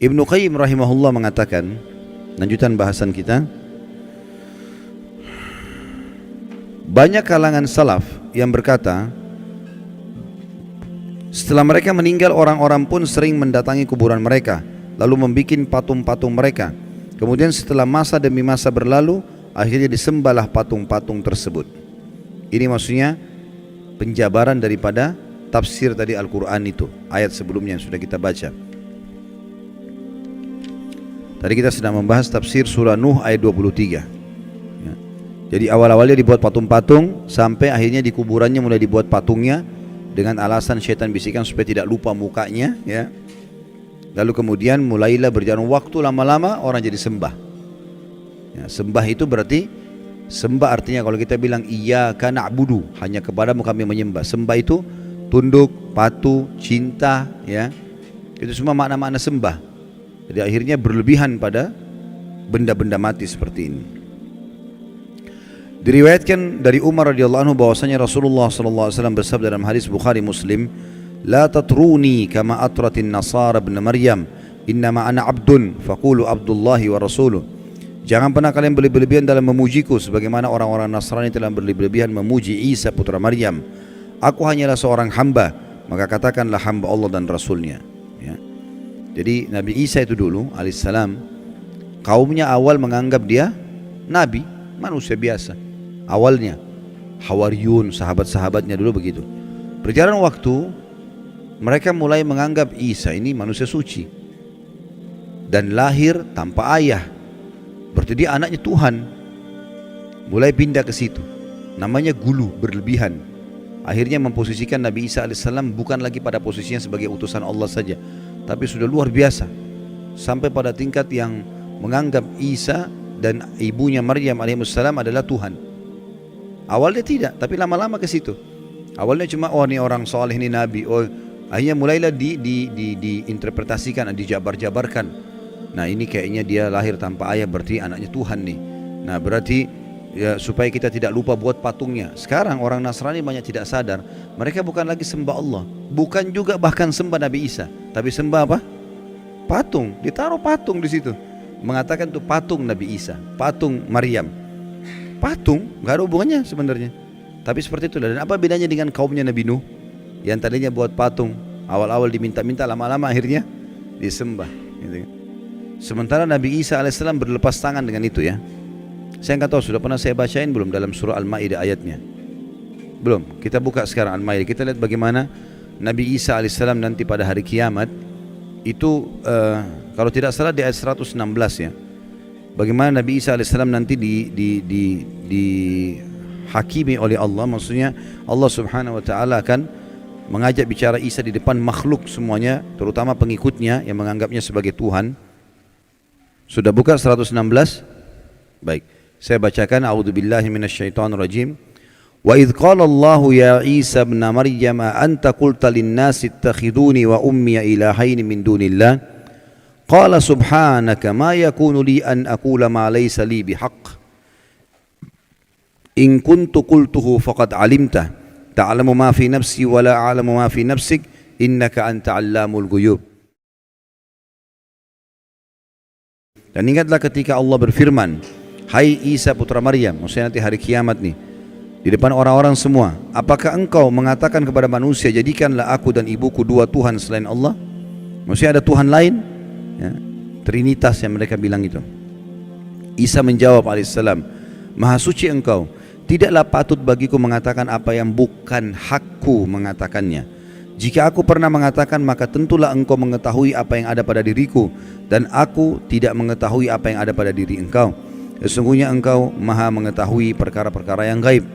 Ibnu Qayyim rahimahullah mengatakan, lanjutan bahasan kita, banyak kalangan salaf yang berkata, setelah mereka meninggal orang-orang pun sering mendatangi kuburan mereka, lalu membuat patung-patung mereka. Kemudian setelah masa demi masa berlalu, akhirnya disembahlah patung-patung tersebut. Ini maksudnya penjabaran daripada tafsir tadi Al-Quran itu, ayat sebelumnya yang sudah kita baca. Tadi kita sedang membahas tafsir surah Nuh ayat 23 ya. Jadi awal-awalnya dibuat patung-patung, sampai akhirnya di kuburannya mulai dibuat patungnya, dengan alasan syaitan bisikan supaya tidak lupa mukanya ya. Lalu kemudian mulailah berjalan waktu, lama-lama orang jadi sembah ya. Sembah itu berarti, sembah artinya kalau kita bilang iyyaka na'budu, hanya kepadamu kami menyembah. Sembah itu tunduk, patuh, cinta ya. Itu semua makna-makna sembah. Jadi akhirnya berlebihan pada benda-benda mati seperti ini. Diriwayatkan dari Umar radhiyallahu anhu bahwasanya Rasulullah sallallahu alaihi wasallam bersabda dalam hadis Bukhari Muslim, "La tatruni kama atratin nasara ibn Maryam, innama ana abdun faqulu abdullahi wa rasuluh." Jangan pernah kalian berlebihan dalam memujiku sebagaimana orang-orang Nasrani telah berlebihan memuji Isa putra Maryam. Aku hanyalah seorang hamba, maka katakanlah hamba Allah dan Rasulnya ya. Jadi Nabi Isa itu dulu alaihissalam, kaumnya awal menganggap dia nabi, manusia biasa. Awalnya Hawariyun, sahabat-sahabatnya dulu begitu. Berjalan waktu, mereka mulai menganggap Isa ini manusia suci dan lahir tanpa ayah, berarti dia anaknya Tuhan. Mulai pindah ke situ, namanya gulu, berlebihan. Akhirnya memposisikan Nabi Isa alaihissalam bukan lagi pada posisinya sebagai utusan Allah saja, tapi sudah luar biasa, sampai pada tingkat yang menganggap Isa dan ibunya Maryam alaihissalam adalah Tuhan. Awalnya tidak, tapi lama-lama ke situ. Awalnya cuma oh ini orang soleh, ini nabi. Oh, akhirnya mulailah diinterpretasikan, dijabar-jabarkan. Nah ini kayaknya dia lahir tanpa ayah, berarti anaknya Tuhan nih. Nah berarti ya, supaya kita tidak lupa buat patungnya. Sekarang orang Nasrani banyak tidak sadar, mereka bukan lagi sembah Allah, bukan juga bahkan sembah Nabi Isa, tapi sembah apa? Patung. Ditaruh patung di situ, mengatakan itu patung Nabi Isa, patung Maryam. Patung, nggak ada hubungannya sebenarnya. Tapi seperti itulah. Dan apa bedanya dengan kaumnya Nabi Nuh yang tadinya buat patung, awal-awal diminta-minta, lama-lama akhirnya disembah gitu. Sementara Nabi Isa alaihissalam berlepas tangan dengan itu ya. Saya nggak tahu sudah pernah saya bacain belum dalam surah Al-Maidah ayatnya. Belum. Kita buka sekarang Al-Maidah. Kita lihat bagaimana Nabi Isa alaihissalam nanti pada hari kiamat itu kalau tidak salah di ayat 116 ya. Bagaimana Nabi Isa alaihissalam nanti dihakimi oleh Allah. Maksudnya Allah subhanahu wa ta'ala akan mengajak bicara Isa di depan makhluk semuanya, terutama pengikutnya yang menganggapnya sebagai Tuhan. Sudah buka 116? Baik. Saya bacakan, a'udzubillahi minasyaitonir rajim. Wa idz qala Allahu ya Isa ibn Maryam anta qulta lin-nasi ittakhiduni wa ummi ilahaini min dunillah qala subhanaka ma yakunu li an aqula ma laysa li bihaqq in kuntu qultuhu faqad alimta ta'lamu ma fi nafsi wa la a'lamu ma fi nafsik innaka anta 'allamul ghuyub. Dan ingatlah ketika Allah berfirman, hai Isa putra Maryam, maksudnya nanti hari kiamat nih, di depan orang-orang semua, apakah engkau mengatakan kepada manusia, jadikanlah aku dan ibuku dua Tuhan selain Allah? Maksudnya ada Tuhan lain ya, Trinitas yang mereka bilang itu. Isa menjawab alaihissalam, maha suci engkau, tidaklah patut bagiku mengatakan apa yang bukan hakku mengatakannya. Jika aku pernah mengatakan, maka tentulah engkau mengetahui apa yang ada pada diriku, dan aku tidak mengetahui apa yang ada pada diri engkau. Sesungguhnya engkau maha mengetahui perkara-perkara yang gaib.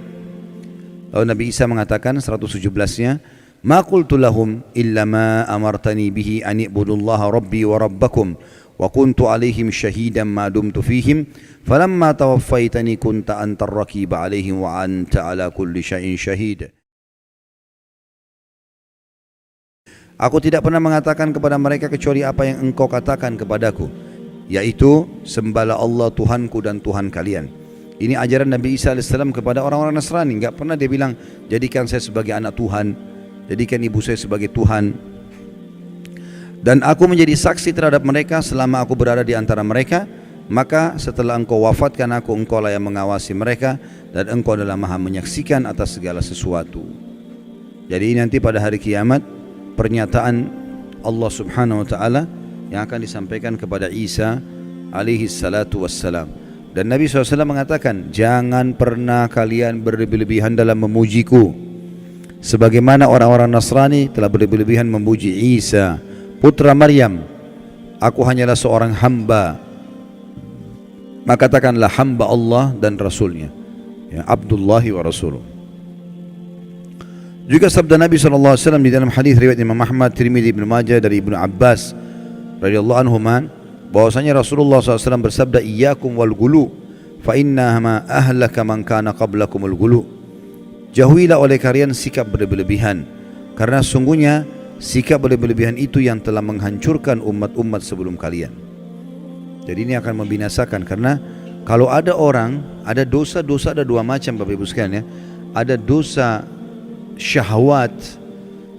Lalu Nabi Isa mengatakan 117-nya, ma qultu lahum illa ma amartani bihi an i'budullaha rabbi wa rabbakum wa kuntu alaihim syahidan ma dumtu fihim falamma tawaffaitani kunta antar raqiba alaihim wa anta ala kulli syai'in syahid. Aku tidak pernah mengatakan kepada mereka kecuali apa yang engkau katakan kepadaku, yaitu sembahlah Allah Tuhanku dan Tuhan kalian. Ini ajaran Nabi Isa AS kepada orang-orang Nasrani. Enggak pernah dia bilang jadikan saya sebagai anak Tuhan, jadikan ibu saya sebagai Tuhan. Dan aku menjadi saksi terhadap mereka selama aku berada di antara mereka. Maka setelah engkau wafatkan aku, engkau lah yang mengawasi mereka, dan engkau adalah maha menyaksikan atas segala sesuatu. Jadi nanti pada hari kiamat, pernyataan Allah subhanahu wa ta'ala yang akan disampaikan kepada Isa alaihi salatu wassalam. Dan Nabi SAW mengatakan, jangan pernah kalian berlebih-lebihan dalam memujiku, sebagaimana orang-orang Nasrani telah berlebih-lebihan memuji Isa putra Maryam. Aku hanyalah seorang hamba. Maka katakanlah hamba Allah dan Rasulnya, ya, Abdullahi wa Rasuluh. Juga sabda Nabi SAW di dalam hadis riwayat Imam Ahmad, Tirmidzi, Ibnu Majah dari Ibnu Abbas radhiyallahu anhuma, bahwasanya Rasulullah SAW bersabda, iyyakum wal gulu fa inna ma ahlaka man kana qablakumul gulu. Jauhilah oleh kalian sikap berlebihan, karena sungguhnya sikap berlebihan itu yang telah menghancurkan umat-umat sebelum kalian. Jadi ini akan membinasakan, karena kalau ada orang, ada dosa-dosa, ada dua macam Bapak Ibu sekalian, ya. Ada dosa syahwat,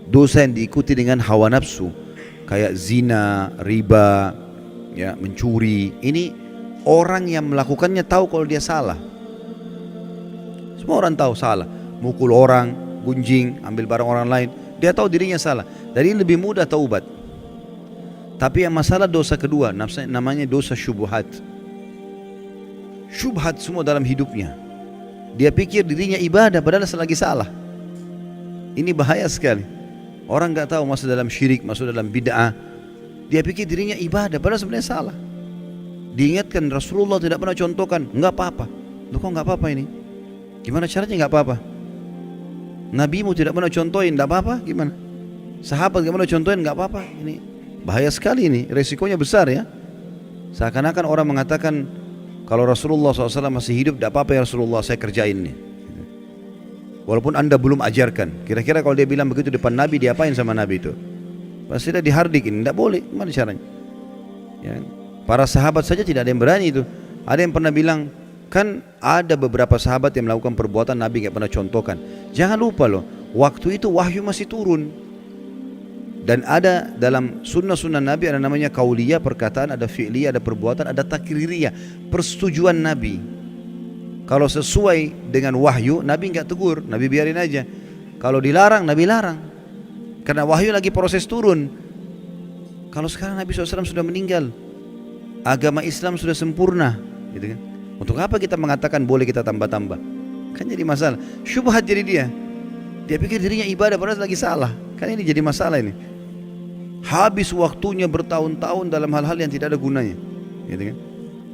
dosa yang diikuti dengan hawa nafsu, kayak zina, riba, ya, mencuri. Ini orang yang melakukannya tahu kalau dia salah. Semua orang tahu salah. Mukul orang, gunjing, ambil barang orang lain, dia tahu dirinya salah. Jadi lebih mudah taubat. Tapi yang masalah dosa kedua, namanya dosa syubhat. Syubhat semua dalam hidupnya. Dia pikir dirinya ibadah padahal selagi salah. Ini bahaya sekali. Orang nggak tahu masuk dalam syirik, masuk dalam bid'ah. Dia pikir dirinya ibadah padahal sebenarnya salah. Diingatkan Rasulullah tidak pernah contohkan, nggak apa-apa. Loh kok nggak apa-apa ini? Gimana caranya nggak apa-apa? Nabimu tidak pernah contohin, nggak apa-apa? Gimana? Sahabat nggak pernah contohin, nggak apa-apa? Ini bahaya sekali, ini resikonya besar, ya. Seakan-akan orang mengatakan kalau Rasulullah SAW masih hidup, tidak apa-apa ya Rasulullah, saya kerjain nih. Walaupun anda belum ajarkan. Kira-kira kalau dia bilang begitu depan Nabi, diapain sama Nabi itu? Pasti dia dihardikin, tidak boleh. Gimana caranya? Ya. Para sahabat saja tidak ada yang berani itu. Ada yang pernah bilang, kan ada beberapa sahabat yang melakukan perbuatan Nabi nggak pernah contohkan. Jangan lupa loh, waktu itu wahyu masih turun. Dan ada dalam sunnah-sunnah Nabi ada namanya kauliyah, perkataan, ada fi'liyah, ada perbuatan, ada takririyah, persetujuan Nabi. Kalau sesuai dengan wahyu, Nabi enggak tegur, Nabi biarin aja. Kalau dilarang, Nabi larang. Karena wahyu lagi proses turun. Kalau sekarang Nabi SAW sudah meninggal, agama Islam sudah sempurna, gitu kan? Untuk apa kita mengatakan boleh kita tambah-tambah? Kan jadi masalah. Syubhat jadi dia. Dia pikir dirinya ibadah padahal lagi salah. Kan ini jadi masalah ini. Habis waktunya bertahun-tahun dalam hal-hal yang tidak ada gunanya, gitu kan?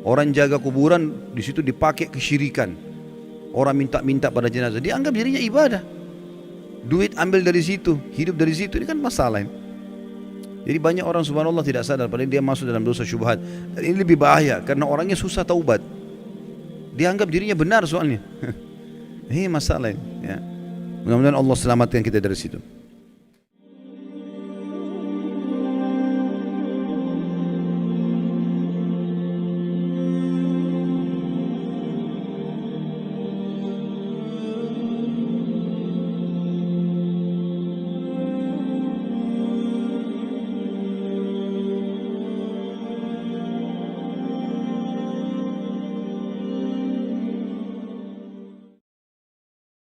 Orang jaga kuburan, di situ dipakai kesyirikan. Orang minta-minta pada jenazah, dianggap dirinya ibadah. Duit ambil dari situ, hidup dari situ, ini kan masalah ini. Jadi banyak orang subhanallah tidak sadar padahal dia masuk dalam dosa syubhat. Dan ini lebih bahaya karena orangnya susah taubat. Dianggap dirinya benar soalnya. Ini masalah ini, ya. Mudah-mudahan Allah selamatkan kita dari situ.